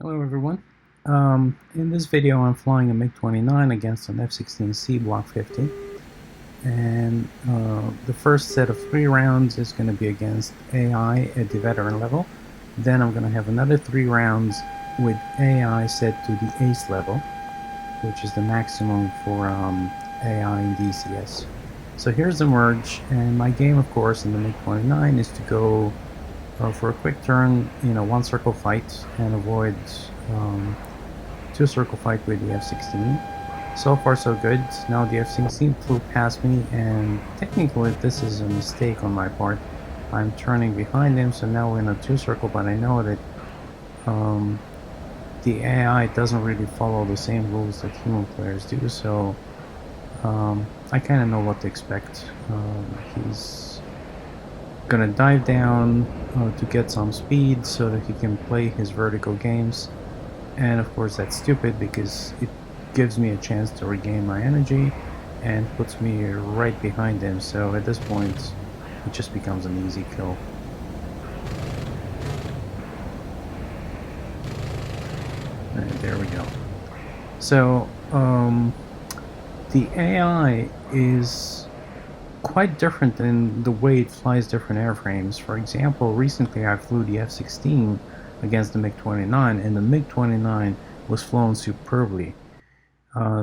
Hello everyone. In this video I'm flying a MiG-29 against an F-16C Block 50, and the first set of 3 rounds is going to be against AI at the veteran level. Then I'm going to have another 3 rounds with AI set to the ace level, which is the maximum for AI in DCS. So here's the merge, and my game of course in the MiG-29 is to go for a quick turn in a 1-circle fight and avoid 2-circle fight with the F-16. So far so good. Now the F-16 flew past me, and technically this is a mistake on my part. I'm turning behind him, so now we're in a 2-circle, but I know that the AI doesn't really follow the same rules that human players do, so I kind of know what to expect. He's gonna dive down to get some speed so that he can play his vertical games, and of course that's stupid because it gives me a chance to regain my energy and puts me right behind him, so at this point it just becomes an easy kill. And there we go. So the AI is quite different in the way it flies different airframes. For example, recently I flew the F-16 against the MiG-29, and the MiG-29 was flown superbly.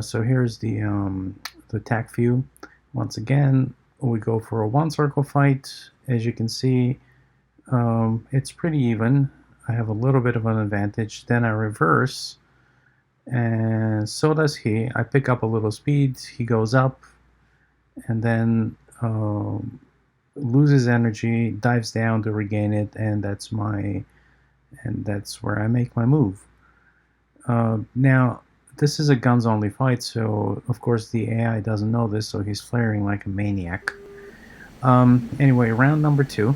So here's the Tacview. Once again, we go for a 1-circle fight. As you can see, it's pretty even. I have a little bit of an advantage. Then I reverse, and so does he. I pick up a little speed. He goes up, and then loses energy, dives down to regain it, and that's where I make my move. Now this is a guns only fight, so of course the AI doesn't know this, so he's flaring like a maniac. Anyway, round number 2.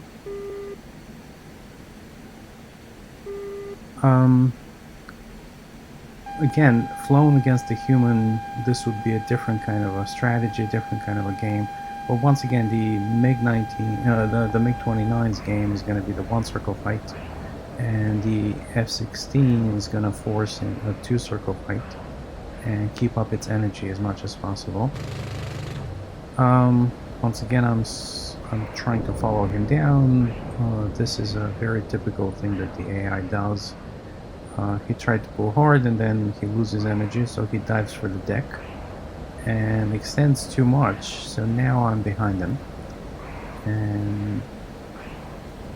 Again, flown against a human, this would be a different kind of a strategy, different kind of a game. But once again, the MiG-19, the MiG-29's game is going to be the 1-circle fight, and the F-16 is going to force in a 2-circle fight and keep up its energy as much as possible. Once again, I'm trying to follow him down. This is a very typical thing that the AI does. He tried to pull hard, and then he loses energy, so he dives for the deck and extends too much, so now I'm behind him, and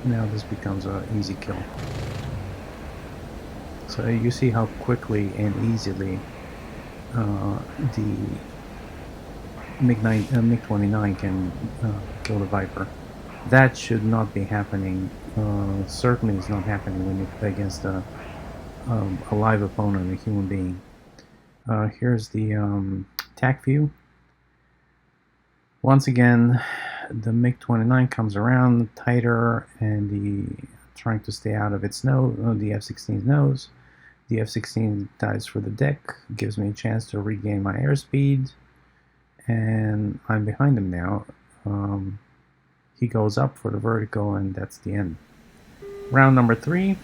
now this becomes an easy kill. So you see how quickly and easily the MiG-29 can kill the Viper. That should not be happening. Certainly it's not happening when you play against a live opponent, a human being. Here's the Tacview. Once again, the MiG-29 comes around tighter, and trying to stay out of its nose, the F-16's nose. The F-16 dives for the deck, gives me a chance to regain my airspeed, and I'm behind him now. He goes up for the vertical, and that's the end. Round number 3.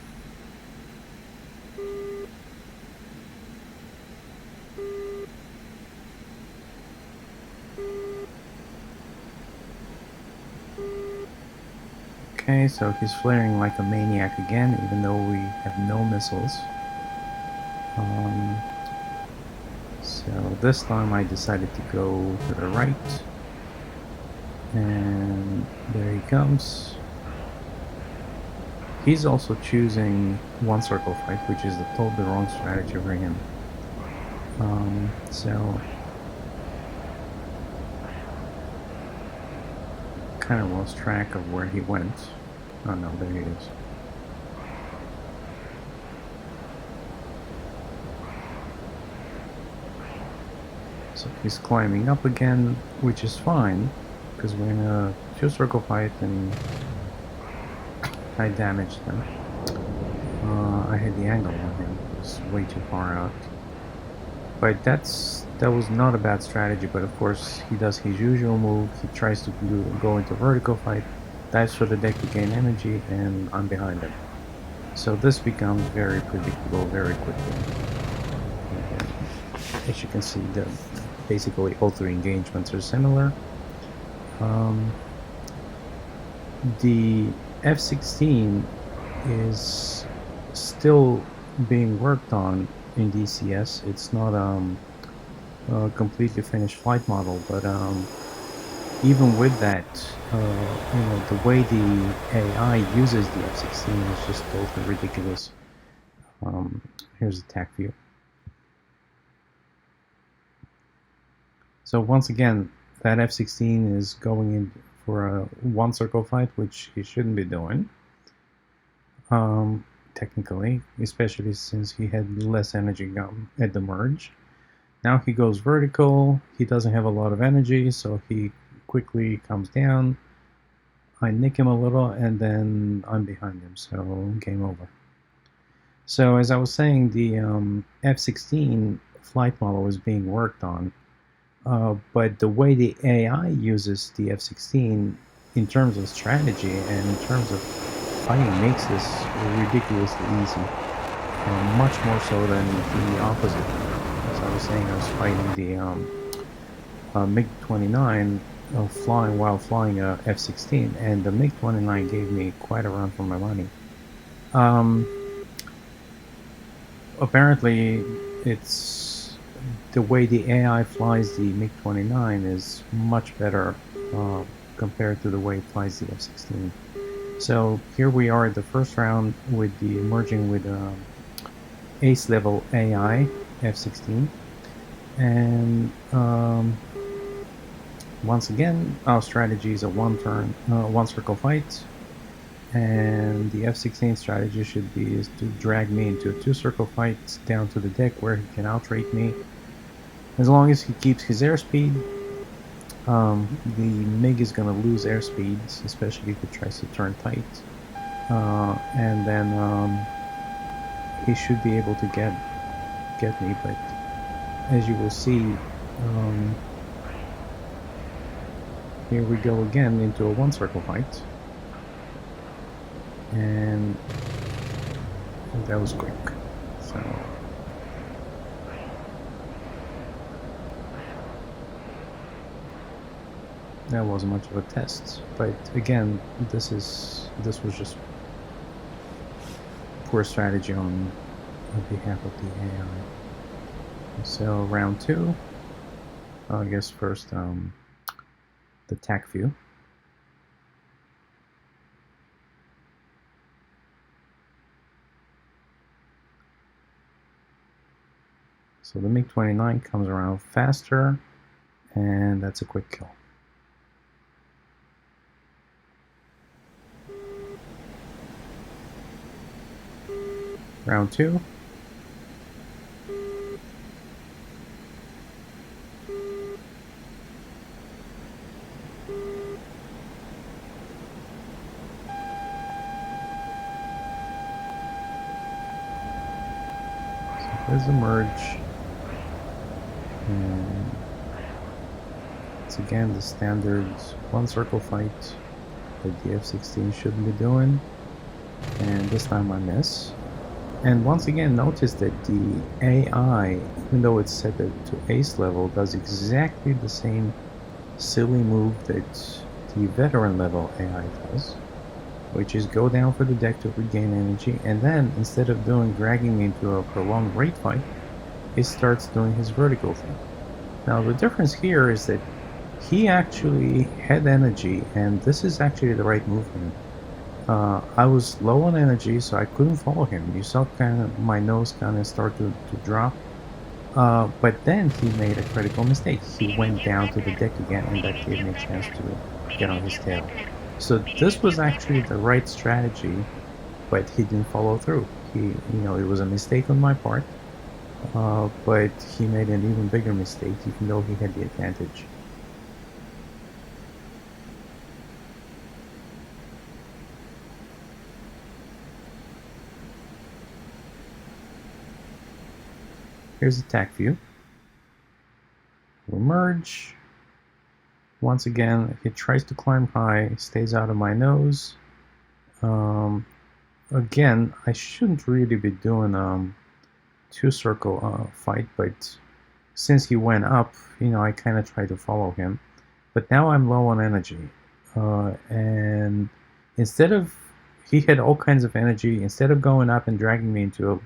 Okay, so he's flaring like a maniac again, even though we have no missiles. So this time I decided to go to the right, and there he comes. He's also choosing 1-circle fight, which is the totally wrong strategy for him. So kind of lost track of where he went. Oh no, there he is. So he's climbing up again, which is fine, because we're in a 2-circle fight and I damaged him. I had the angle on him, it was way too far out. But that was not a bad strategy, but of course he does his usual move. He tries to go into vertical fight, dives for the deck to gain energy, and I'm behind him. So this becomes very predictable very quickly. And as you can see, basically all three engagements are similar. The F-16 is still being worked on in DCS. It's not a completely finished flight model, but even with that, the way the AI uses the F-16 is just totally ridiculous. Here's a Tacview. So once again, that F-16 is going in for a one circle fight, which he shouldn't be doing. Technically, especially since he had less energy at the merge. Now he goes vertical, he doesn't have a lot of energy, so he quickly comes down. I nick him a little, and then I'm behind him, so game over. So as I was saying, the F-16 flight model is being worked on, but the way the AI uses the F-16 in terms of strategy and in terms of fighting makes this ridiculously easy, much more so than the opposite. As I was saying, I was fighting the MiG-29 while flying a F-16, and the MiG-29 gave me quite a run for my money. Apparently, it's the way the AI flies the MiG-29 is much better compared to the way it flies the F-16. So here we are at the first round with the merging with ace level AI F-16, and once again our strategy is a one circle fight, and the F-16 strategy should be is to drag me into a two circle fight down to the deck where he can outrate me. As long as he keeps his airspeed, the MiG is going to lose airspeed, especially if it tries to turn tight, and then he should be able to get me, but as you will see, here we go again into a one circle fight, and that was quick. So that wasn't much of a test, but again, this was just poor strategy on behalf of the AI. So round two, I guess first the Tacview. So the MiG-29 comes around faster, and that's a quick kill. Round two. So there's the merge. And it's again the standard one circle fight that the F-16 shouldn't be doing. And this time I miss. And once again, notice that the AI, even though it's set to ace level, does exactly the same silly move that the veteran level AI does, which is go down for the deck to regain energy, and then instead of dragging me into a prolonged raid fight, it starts doing his vertical thing. Now the difference here is that he actually had energy, and this is actually the right movement. I was low on energy, so I couldn't follow him. You saw my nose start to drop. But then he made a critical mistake. He went down to the deck again, and that gave me a chance to get on his tail. So this was actually the right strategy, but he didn't follow through. It was a mistake on my part, but he made an even bigger mistake, even though he had the advantage. Here's the Tacview. We'll merge. Once again, he tries to climb high, stays out of my nose. again, I shouldn't really be doing two-circle fight, but since he went up, I kind of tried to follow him. But now I'm low on energy, and instead of he had all kinds of energy. Instead of going up and dragging me into a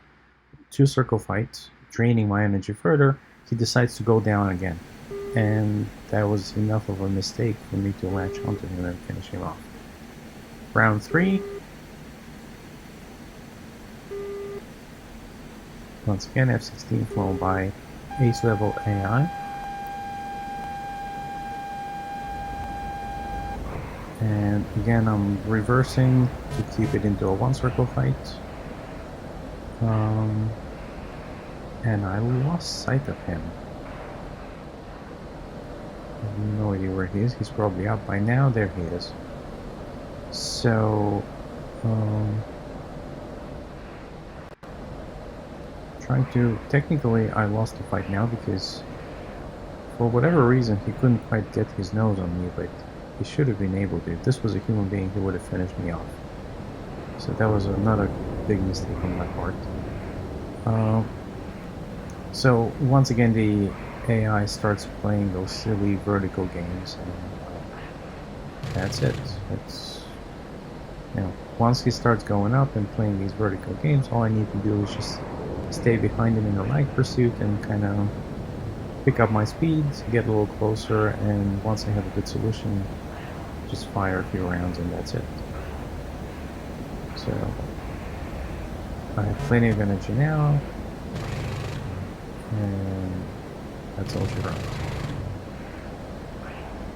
two-circle fight, draining my energy further, he decides to go down again. And that was enough of a mistake for me to latch onto him and finish him off. Round 3. Once again, F-16 flown by ace level AI. And again, I'm reversing to keep it into a one-circle fight. And I lost sight of him. I have no idea where he is. He's probably up by now. There he is. So, trying to... Technically, I lost the fight now because for whatever reason, he couldn't quite get his nose on me, but he should have been able to. If this was a human being, he would have finished me off. So that was another big mistake on my part. So once again, the AI starts playing those silly vertical games, and that's it. It's, once he starts going up and playing these vertical games, all I need to do is just stay behind him in a light pursuit and kind of pick up my speed, get a little closer, and once I have a good solution, just fire a few rounds and that's it. So I have plenty of energy now, and that's all she wrote.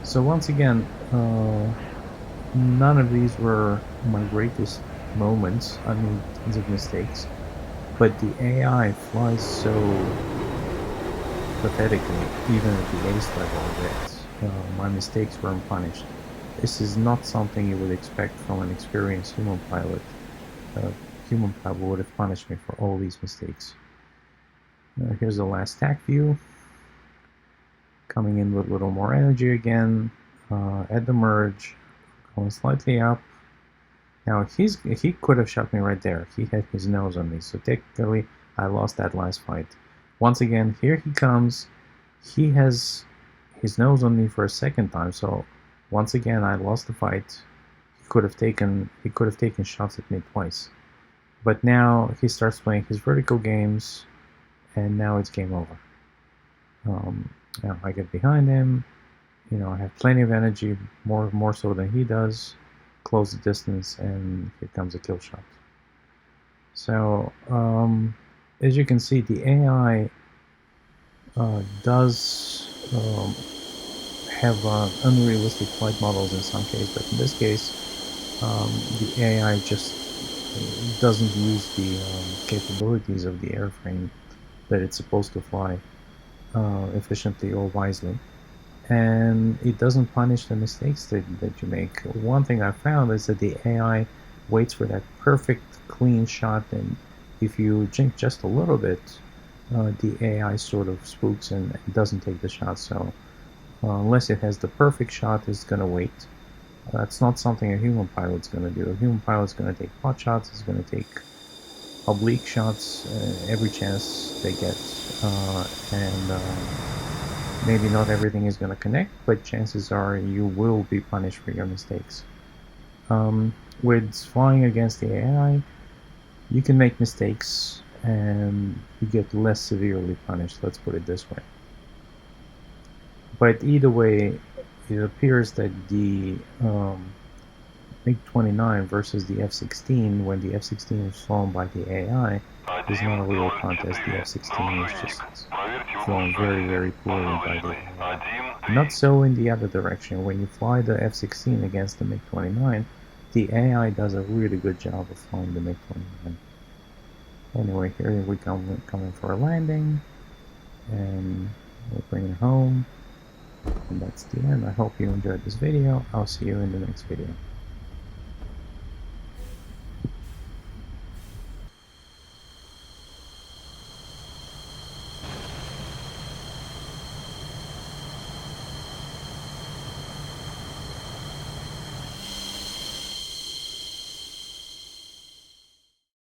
So once again, none of these were my greatest moments. I made tons of mistakes, but the AI flies so pathetically, even at the ace level, that my mistakes were unpunished. This is not something you would expect from an experienced human pilot. A human pilot would have punished me for all these mistakes. Here's the last Tacview. Coming in with a little more energy again. At the merge, going slightly up. Now he could have shot me right there. He had his nose on me, so technically I lost that last fight. Once again, here he comes. He has his nose on me for a second time, so once again I lost the fight. He could have taken shots at me twice. But now he starts playing his vertical games, and now it's game over. Now I get behind him. I have plenty of energy, more so than he does. Close the distance, and here comes a kill shot. So as you can see, the AI does have unrealistic flight models in some cases, but in this case, the AI just doesn't use the capabilities of the airframe that it's supposed to fly efficiently or wisely. And it doesn't punish the mistakes that you make. One thing I found is that the AI waits for that perfect clean shot, and if you jink just a little bit, the AI sort of spooks and doesn't take the shot. So unless it has the perfect shot, it's going to wait. That's not something a human pilot's going to do. A human pilot's going to take pot shots, it's going to take oblique shots every chance they get, and maybe not everything is going to connect, but chances are you will be punished for your mistakes. With flying against the AI, you can make mistakes and you get less severely punished, let's put it this way. But either way, it appears that the MiG-29 versus the F-16, when the F-16 is flown by the AI, is not a real contest. The F-16 is just flown very, very poorly by the AI. Not so in the other direction. When you fly the F-16 against the MiG-29, the AI does a really good job of flying the MiG-29. Anyway, here we come coming for a landing, and we'll bring it home. And that's the end. I hope you enjoyed this video. I'll see you in the next video.